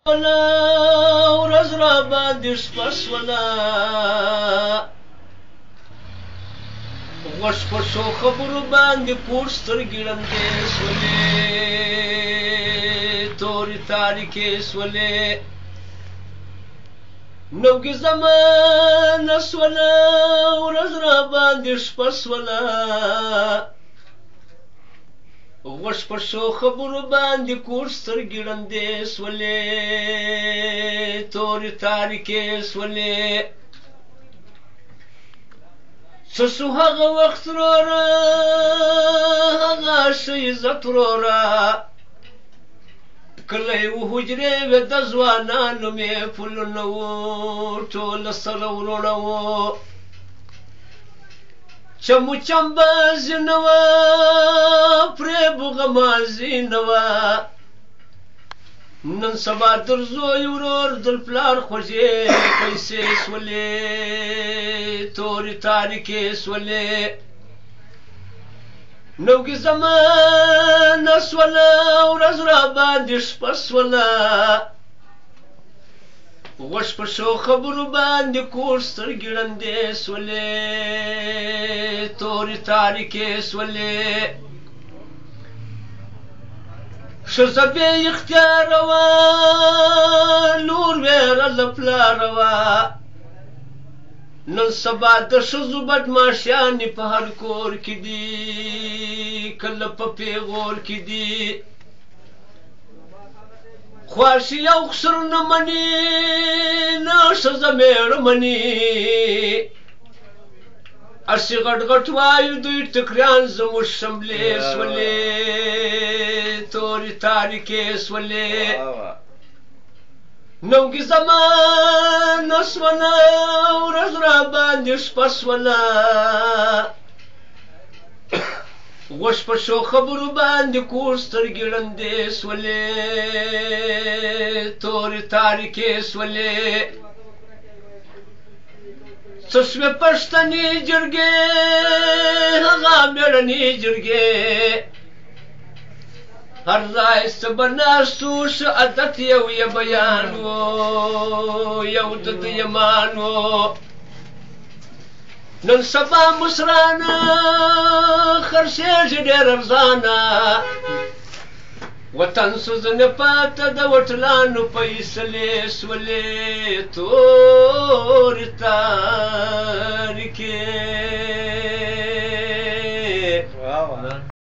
ولا ورځ را باندې شپه شوله غوږ په ښو خبرو باندې پوټ سترګې ړندې شولې تورې تاریکې شولې نوګې زمانه شوله ورځ را باندې شپه شوله غوږ په ښو خبرو باندې کوټ سترګې ړندې شولې تورې تاریکې شولې څه شو هغه وخت وروره هغه ښه عزت وروره کلی و حجرې وې د ځوانانو مې پلونه وو ټوله سره وروڼه وو چمو چمبازي نه وه پرې بوغمازي نه وه نن سبا در زوی ورور در پلار خوږې پیسې شولې تورې تاریکې شولې نوګې زمانه شوله ورځ را باندې شپه شوله غوږ په ښو خبرو باندې کوږ سترګې ړندې شولې تورې تاریکې شولې ښځه بې اختیاره وه لور ویره له پلاره وه نن سبا د ښځو بدماشیانې په هر کور کې دي کله په پیغور کې دي خواشي او خسر نه مني نه ښځه مېړه مني هسې غټ غټ وایو دوی ټکریان زموږ شملې شولې تورې تاریکې شولې نوګې زمانه شوله ورځ را باندې شپه شوله غوږ په ښو خبرو باندې کوږ سترګې ړندې شولې تورې تاریکې شولې څه شوې پښتنې جرګې هغه مېړنې جرګې هر ځای څه به ناست وو ښه عادت یو یې بیان و یو د ده ایمان و نن سبا مشرانه خرڅېږي ډېر ارزانه وطن سوځنې پاته د وټلانو فیصلې شولې تورې تاریکې